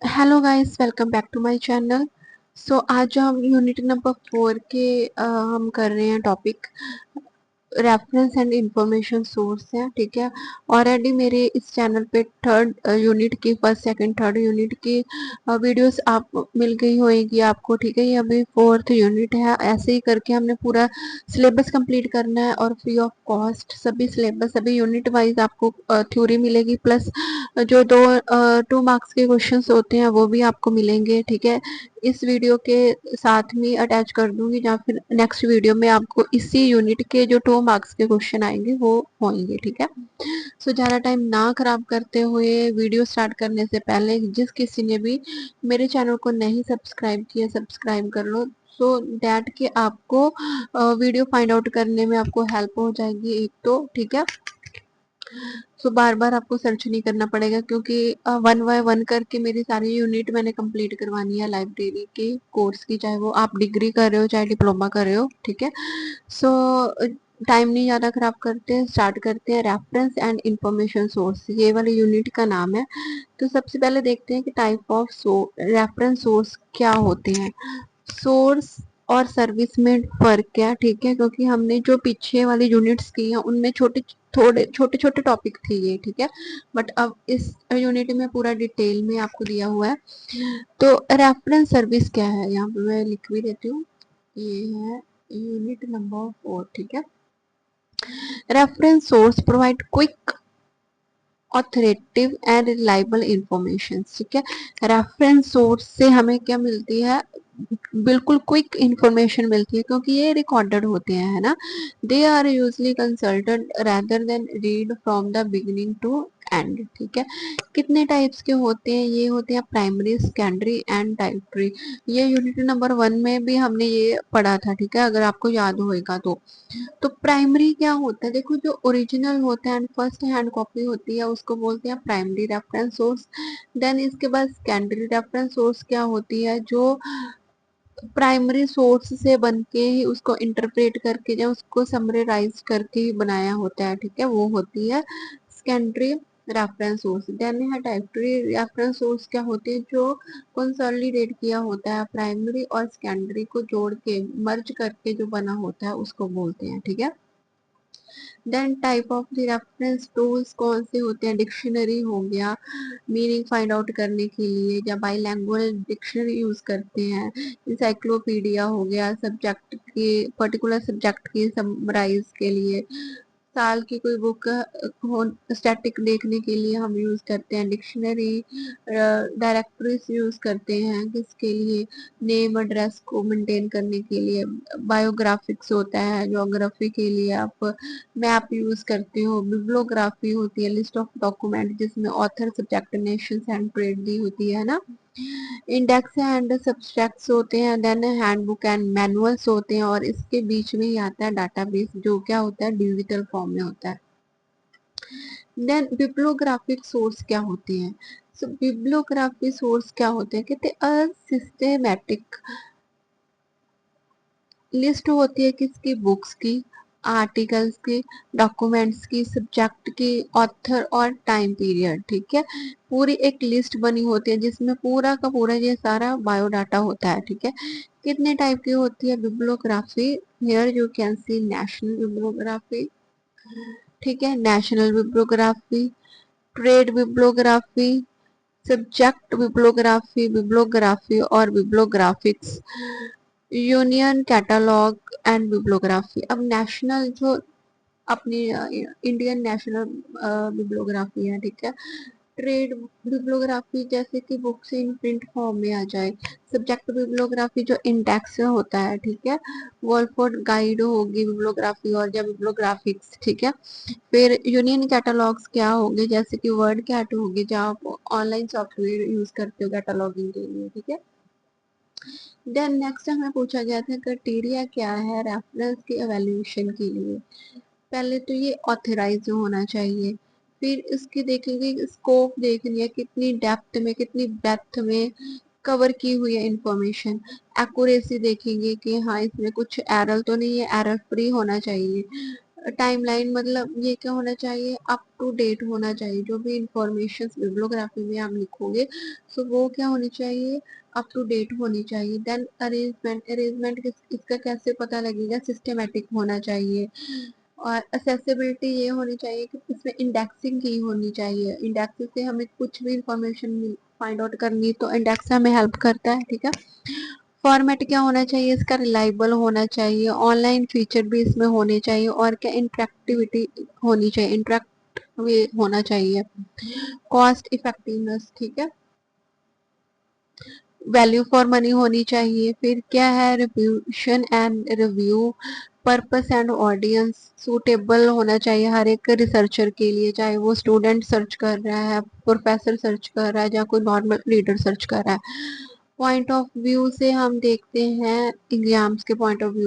Hello guys, welcome back to my channel. So आज हम unit number 4 के हम कर रहे हैं topic reference and information source है। ठीक है, ऑलरेडी मेरे इस चैनल पे थर्ड यूनिट की फर्स्ट सेकंड थर्ड यूनिट की वीडियोस आप मिल गई होगी आपको। ठीक है, ये अभी फोर्थ यूनिट है। ऐसे ही करके हमने पूरा सिलेबस कंप्लीट करना है और फ्री ऑफ कॉस्ट सभी सिलेबस सभी यूनिट वाइज आपको थ्योरी मिलेगी, प्लस जो दो 2 मार्क्स के क्वेश्चंस होते हैं वो भी आपको मिलेंगे। ठीक है, इस वीडियो के साथ में अटैच कर दूंगी, या फिर नेक्स्ट वीडियो में आपको इसी यूनिट के जो 2 मार्क्स के क्वेश्चन आएंगे वो होंगे। ठीक है, सो ज़्यादा टाइम ना खराब करते हुए वीडियो स्टार्ट करने से पहले जिस किसी ने भी मेरे चैनल को नहीं सब्सक्राइब किया, सब्सक्राइब कर लो, सो दैट कि आपको वीडियो फाइंड आउट करने में आपको हेल्प हो जाएगी एक तो। ठीक है, सो बार बार आपको सर्च नहीं करना पड़ेगा, क्योंकि 1 बाय 1 करके मेरी सारी यूनिट मैंने कंप्लीट करवानी है लाइब्रेरी के कोर्स की, चाहे वो आप डिग्री कर रहे हो चाहे डिप्लोमा कर रहे हो। ठीक है, सो टाइम नहीं ज़्यादा खराब करते, स्टार्ट करते हैं। रेफरेंस एंड इंफॉर्मेशन सोर्स ये वाले यूनिट का नाम है। तो सबसे पहले देखते हैं कि टाइप ऑफ रेफरेंस सोर्स क्या होते हैं। सोर्स और सर्विस में फर्क है। ठीक है, क्योंकि हमने जो पीछे वाली यूनिट्स की हैं उनमें छोटे छोटे टॉपिक थे ये। ठीक है, बट अब इस यूनिट में पूरा डिटेल में आपको दिया हुआ है। तो रेफरेंस सर्विस क्या है, यहाँ पे मैं लिख भी देती हूँ, ये है यूनिट नंबर 4। ठीक है, reference source provide quick authoritative and reliable information. ठीक है, रेफरेंस सोर्स से हमें क्या मिलती है, बिल्कुल क्विक इंफॉर्मेशन मिलती है, क्योंकि ये रिकॉर्डेड होते हैं, है ना। They are usually consulted rather than read from the beginning to end. ठीक है, कितने टाइप्स के होते हैं, ये होते हैं प्राइमरी, सेकेंडरी एंड टाइटरी। ये यूनिट नंबर 1 में भी हमने ये पढ़ा था। ठीक है, अगर आपको याद होएगा तो प्राइमरी क्या होता है, देखो जो ओरिजिनल होता है एंड फर्स्ट हैंड कॉपी होती है उसको बोलते हैं प्राइमरी रेफरेंस सोर्स। देन इसके बाद सेकेंडरी रेफरेंस सोर्स क्या होती है, जो प्राइमरी सोर्स से बन के ही उसको इंटरप्रेट करके या उसको समराइज करके ही बनाया होता है। ठीक है, वो होती है सेकेंडरी रेफरेंस सोर्स। देन है टाइटरी रेफरेंस सोर्स, क्या होती है, जो कंसोलिडेट किया होता है प्राइमरी और सेकेंडरी को जोड़ के मर्ज करके जो बना होता है उसको बोलते हैं। ठीक है, then type of the reference tools कौन से होते हैं, डिक्शनरी हो गया मीनिंग फाइंड आउट करने के लिए, या बाईलैंग्वेज डिक्शनरी यूज करते हैं। इंसाइक्लोपीडिया हो गया सब्जेक्ट के, पर्टिकुलर सब्जेक्ट की समराइज के लिए। साल की कोई बुक स्टैटिक देखने के लिए हम यूज करते हैं डिक्शनरी। डायरेक्टरीज यूज करते हैं किसके लिए, नेम एड्रेस को मेंटेन करने के लिए। बायोग्राफिक्स होता है ज्योग्राफी के लिए, आप मैप यूज करते हो। बिब्लियोग्राफी होती है लिस्ट ऑफ डॉक्यूमेंट जिसमें author subject nation and trade दी होती है ना। इंडेक्स एंड सब्सट्रैक्ट्स होते हैं। देन हैंडबुक एंड मैनुअल्स होते हैं, और इसके बीच में ही आता है डाटाबेस, जो क्या होता है डिजिटल फॉर्म में होता है। देन बिब्लियोग्राफिक सोर्स क्या होते हैं, सो बिब्लियोग्राफी सोर्स क्या होते हैं, कहते हैं सिस्टेमेटिक लिस्ट होती है किसकी, बुक्स की, आर्टिकल्स की, डॉक्यूमेंट्स की, सब्जेक्ट की, ऑथर और टाइम पीरियड। ठीक है, पूरी एक लिस्ट बनी होती है जिसमें पूरा का पूरा ये सारा बायोडाटा होता है। ठीक है, कितने टाइप की होती है bibliography, here you can see national bibliography. ठीक है, national bibliography, trade bibliography, subject bibliography, bibliography और बिब्लियोग्राफिक्स, यूनियन कैटलॉग एंड बिब्लियोग्राफी। अब नेशनल जो अपनी इंडियन नेशनल बिब्लियोग्राफी है। ठीक है, ट्रेड बिब्लियोग्राफी जैसे कि बुक्स इन प्रिंट फॉर्म में आ जाए। सब्जेक्ट बिब्लियोग्राफी जो इंडेक्स में होता है। ठीक है, वॉलफोर्ड गाइड होगी बिब्लियोग्राफी और या बिब्लियोग्राफिक्स। ठीक है, फिर यूनियन कैटलॉग्स क्या होंगे, जैसे कि वर्ड कैट होगी जहाँ आप ऑनलाइन सॉफ्टवेयर यूज करते हो कैटलॉगिंग के लिए। ठीक है, देन नेक्स्ट हमें पूछा गया था क्राइटेरिया क्या है रेफरेंस के एवेल्यूएशन के लिए। पहले तो ये ऑथराइज होना चाहिए, फिर इसकी देखेंगे स्कोप देखनी है, कितनी डेप्थ में कितनी ब्रेथ में कवर की हुई है इंफॉर्मेशन। एक्यूरेसी देखेंगे कि हाँ इसमें कुछ एरर तो नहीं है, एरर फ्री होना चाहिए। टाइमलाइन मतलब ये क्या होना चाहिए, अप टू डेट होना चाहिए। जो भी इंफॉर्मेशन बिब्लियोग्राफी में आप लिखोगे सो वो क्या होनी चाहिए, अप टू डेट होनी चाहिए। देन अरेंजमेंट, इसका कैसे पता लगेगा, सिस्टमेटिक होना चाहिए। और असेसिबिलिटी ये होनी चाहिए कि इसमें इंडेक्सिंग की होनी चाहिए। इंडेक्स से हमें कुछ भी इंफॉर्मेशन फाइंड आउट करनी है तो इंडेक्स हमें हेल्प करता है, ठीक है। फॉर्मेट क्या होना चाहिए इसका, रिलायबल होना चाहिए। ऑनलाइन फीचर भी इसमें होने चाहिए। और क्या, इंटरेक्टिविटी होनी चाहिए, इंटरेक्ट होना चाहिए। कॉस्ट इफेक्टिवनेस, ठीक है। वैल्यू फॉर मनी होनी चाहिए। फिर क्या है, revision and review, purpose and audience, suitable होना चाहिए हर एक रिसर्चर के लिए, चाहे वो स्टूडेंट सर्च कर रहा है, प्रोफेसर सर्च कर रहा है, या कोई नॉर्मल रीडर सर्च कर रहा है। पॉइंट ऑफ व्यू से हम देखते हैं एग्जाम्स के पॉइंट ऑफ व्यू